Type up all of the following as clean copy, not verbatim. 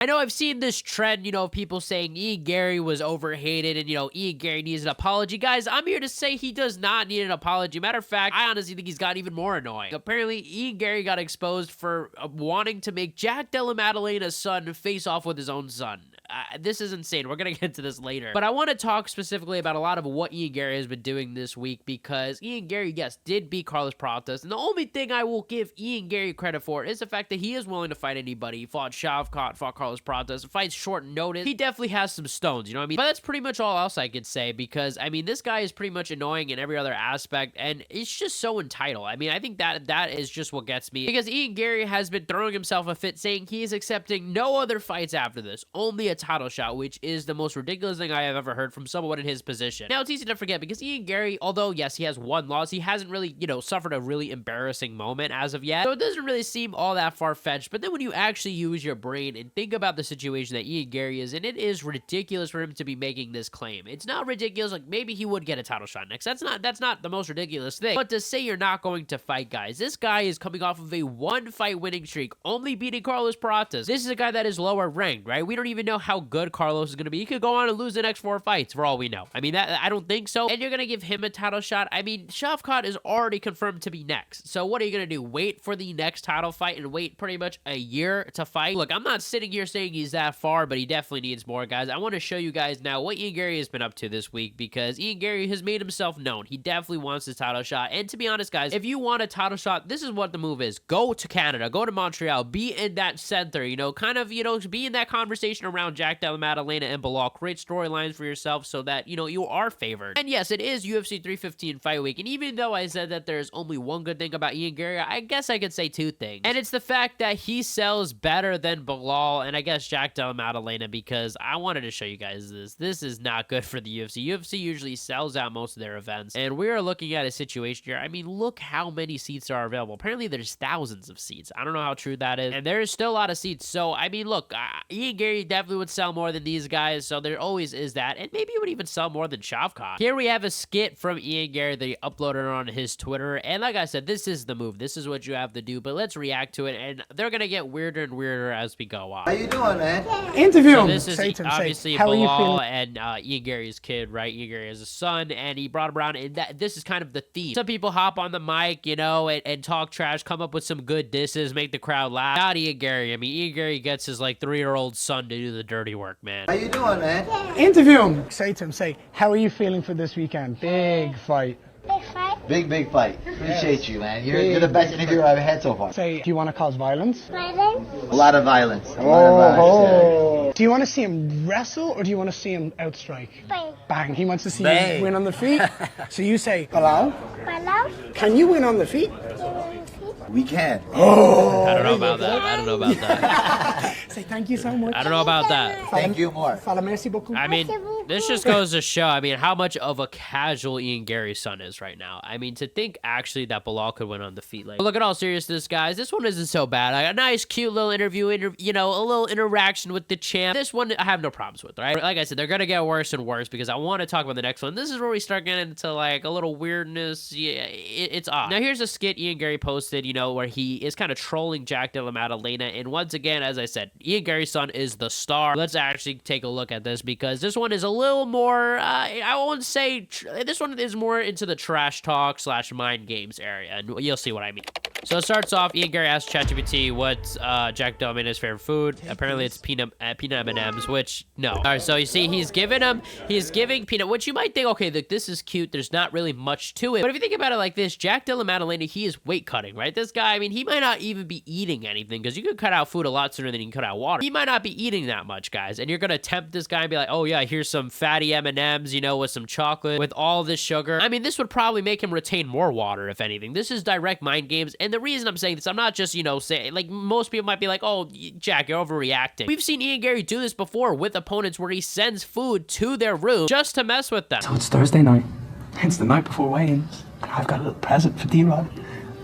I know I've seen this trend, of people saying Ian Garry was overhated and, Ian Garry needs an apology. Guys, I'm here to say he does not need an apology. Matter of fact, I honestly think he's gotten even more annoying. Apparently, Ian Garry got exposed for wanting to make Jack Della Maddalena's son face off with his own son. This is insane. We're going to get to this later. But I want to talk specifically about a lot of what Ian Garry has been doing this week because Ian Garry, yes, did beat Carlos Pratas. And the only thing I will give Ian Garry credit for is the fact that he is willing to fight anybody. He fought Shavkat, fought Carlos Pratas, fights short notice. He definitely has some stones, you know what I mean? But that's pretty much all else I could say because, this guy is pretty much annoying in every other aspect and it's just so entitled. I think that is just what gets me because Ian Garry has been throwing himself a fit saying he is accepting no other fights after this, only a title shot, which is the most ridiculous thing I have ever heard from someone in his position. Now, it's easy to forget because Ian Garry, although, yes, he has one loss, he hasn't really, suffered a really embarrassing moment as of yet, so it doesn't really seem all that far-fetched, but then when you actually use your brain and think about the situation that Ian Garry is in, it is ridiculous for him to be making this claim. It's not ridiculous, like, maybe he would get a title shot next. That's not the most ridiculous thing, but to say you're not going to fight, guys, this guy is coming off of a one-fight winning streak, only beating Carlos Pratas. This is a guy that is lower ranked, right? We don't even know how good Carlos is going to be. He could go on and lose the next 4 fights for all we know. I don't think so. And you're going to give him a title shot? Shavkat is already confirmed to be next. So what are you going to do? Wait for the next title fight and wait pretty much a year to fight? Look, I'm not sitting here saying he's that far, but he definitely needs more, guys. I want to show you guys now what Ian Garry has been up to this week because Ian Garry has made himself known. He definitely wants his title shot. And to be honest, guys, if you want a title shot, this is what the move is. Go to Canada. Go to Montreal. Be in that center, be in that conversation around Jack Della Maddalena and Belal. Create storylines for yourself so that, you are favored. And yes, it is UFC 315 fight week. And even though I said that there's only one good thing about Ian Garry, I guess I could say 2 things. And it's the fact that he sells better than Belal and I guess Jack Della Maddalena because I wanted to show you guys this. This is not good for the UFC. UFC usually sells out most of their events. And we are looking at a situation here. Look how many seats are available. Apparently there's thousands of seats. I don't know how true that is. And there's still a lot of seats. So, look, Ian Garry definitely would sell more than these guys. So there always is that. And maybe it would even sell more than Shavkat. Here we have a skit from Ian Garry that he uploaded on his Twitter. And like I said, this is the move. This is what you have to do. But let's react to it. And they're going to get weirder and weirder as we go on. How you doing, man? Interview him. So this is obviously how Belal and Ian Garry's kid, right? Ian Garry has a son. And he brought him around. And this is kind of the theme. Some people hop on the mic, and talk trash, come up with some good disses, make the crowd laugh. Not Ian Garry. Ian Garry gets his 3-year-old son to do the dirty work, man. How you doing, man? Interview him. Say to him, how are you feeling for this weekend? Big fight. Big fight. Big fight. Appreciate you, man. You're the best interviewer I've had so far. Say, do you want to cause violence? Violence. A lot of violence. A lot of violence. Do you want to see him wrestle or do you want to see him outstrike? Bang. Bang. He wants to see you win on the feet. So you say, Belal, Hello. can you win on the feet? We can. Oh. I don't know about that. Say thank you so much. I don't know about that. Thank you more. Fala, merci beaucoup. This just goes to show, how much of a casual Ian Garry's son is right now. To think actually that Belal could win on the feet. Look at all seriousness, guys. This one isn't so bad. A nice, cute little interview, a little interaction with the champ. This one I have no problems with, right? Like I said, they're going to get worse and worse because I want to talk about the next one. This is where we start getting into a little weirdness. Yeah, it's odd. Now, here's a skit Ian Garry posted, where he is kind of trolling Jack Della Maddalena. And once again, as I said, Ian Garry's son is the star. Let's actually take a look at this because this one is a little more, I won't say, this one is more into the trash talk / mind games area. And you'll see what I mean. So it starts off, Ian Garry asks ChatGPT what's Jack Della Maddalena's favorite food. Apparently it's peanut M&Ms, which, no. All right, so you see he's giving peanut, which you might think, okay, this is cute. There's not really much to it. But if you think about it like this, Jack Della Maddalena, he is weight cutting, right? This guy, he might not even be eating anything because you can cut out food a lot sooner than you can cut out water. He might not be eating that much, guys. And you're going to tempt this guy and be like, oh yeah, here's some fatty M&Ms, with some chocolate, with all this sugar. This would probably make him retain more water, if anything. This is direct mind games. And the reason I'm saying this, I'm not just, saying, most people might be like, oh, Jack, you're overreacting. We've seen Ian Garry do this before with opponents where he sends food to their room just to mess with them. So it's Thursday night. It's the night before weigh-ins. I've got a little present for D-Rod.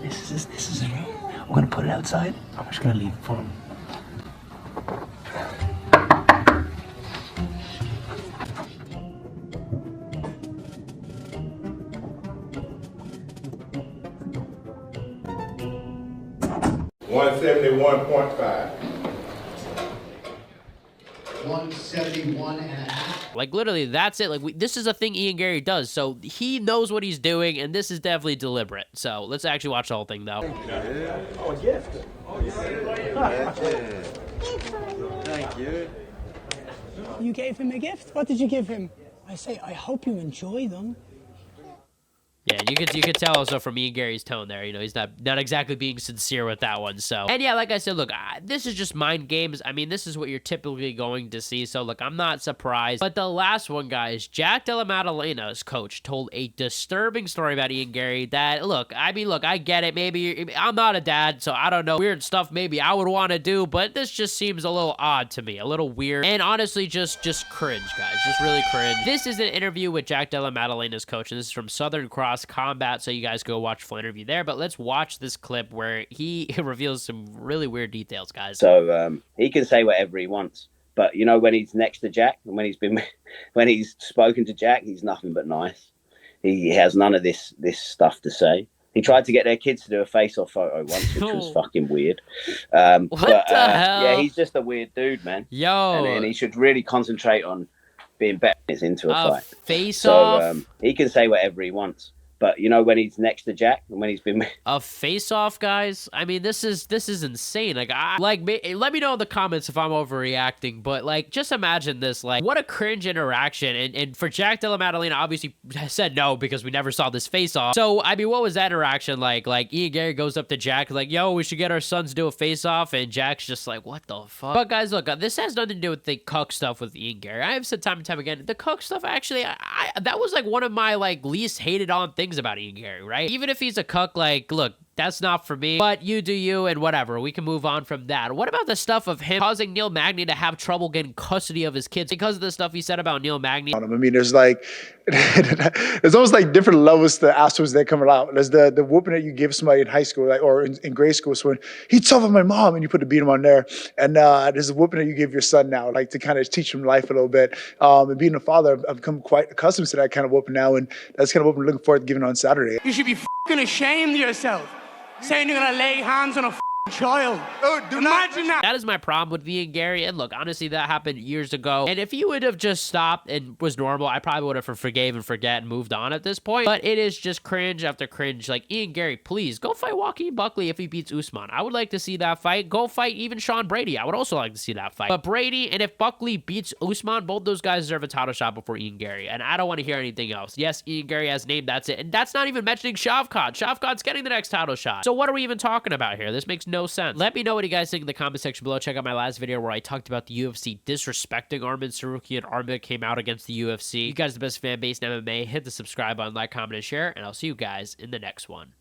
This is his room. We're gonna put it outside. I'm just gonna leave it for him. $171.5. 171.5. Like, literally, that's it. Like, this is a thing Ian Garry does, so he knows what he's doing, and this is definitely deliberate. So let's actually watch the whole thing, though. Oh, a gift. Thank you. You gave him a gift? What did you give him? I say, I hope you enjoy them. Yeah, you could tell also from Ian Garry's tone there. You know, he's not exactly being sincere with that one. So, and yeah, like I said, look, this is just mind games. I mean, this is what you're typically going to see. So, look, I'm not surprised. But the last one, guys, Jack Della Maddalena's coach told a disturbing story about Ian Garry that, look, I mean, look, I get it. Maybe I'm not a dad, so I don't know. Weird stuff maybe I would want to do, but this just seems a little odd to me, a little weird, and honestly, just cringe, guys. Just really cringe. This is an interview with Jack Della Maddalena's coach, and this is from Southern Cross Combat, so you guys go watch full interview there. But let's watch this clip where he reveals some really weird details, guys. So he can say whatever he wants, but you know, when he's next to Jack and when he's spoken to Jack, he's nothing but nice. He has none of this stuff to say. He tried to get their kids to do a face-off photo once, which was fucking weird. What the hell? Yeah, he's just a weird dude, man. Yo, and he should really concentrate on being better into a fight. Face-off. So he can say whatever he wants. But you know, when he's next to Jack and when he's been a face-off, guys. I mean, this is insane. Like, let me know in the comments if I'm overreacting. But like, just imagine this. Like, what a cringe interaction. And for Jack Della Maddalena, obviously said no because we never saw this face-off. So I mean, what was that interaction like? Like, Ian Garry goes up to Jack like, "Yo, we should get our sons to do a face-off," and Jack's just like, "What the fuck?" But guys, look, this has nothing to do with the cuck stuff with Ian Garry. I have said time and time again, the cuck stuff actually, that was like one of my like least hated on things about Ian Garry, right? Even if he's a cuck, like, look, that's not for me, but you do you and whatever. We can move on from that. What about the stuff of him causing Neil Magny to have trouble getting custody of his kids because of the stuff he said about Neil Magny? I mean, there's like, there's almost like different levels to assholes that come out. There's the whooping that you give somebody in high school, like, or in grade school. So when he tough on my mom and you put the beat him on there. And there's a whooping that you give your son now, like to kind of teach him life a little bit. And being a father, I've become quite accustomed to that kind of whooping now. And that's kind of what I'm looking forward to giving on Saturday. You should be fucking ashamed of yourself. Saying you're gonna lay hands on a child. Oh, imagine that. That is my problem with Ian Garry. And look, honestly, that happened years ago. And if he would have just stopped and was normal, I probably would have forgave and forget and moved on at this point. But it is just cringe after cringe. Like, Ian Garry, please go fight Joaquin Buckley if he beats Usman. I would like to see that fight. Go fight even Sean Brady. I would also like to see that fight. But Brady, and if Buckley beats Usman, both those guys deserve a title shot before Ian Garry. And I don't want to hear anything else. Yes, Ian Garry has name, that's it. And that's not even mentioning Shavkat. Shavkat's getting the next title shot. So what are we even talking about here? This makes no sense. Let me know what you guys think in the comment section below. Check out my last video where I talked about the UFC disrespecting Arman Sarukian. Arman came out against the UFC. You guys are the best fan base in MMA. Hit the subscribe button, like, comment, and share, and I'll see you guys in the next one.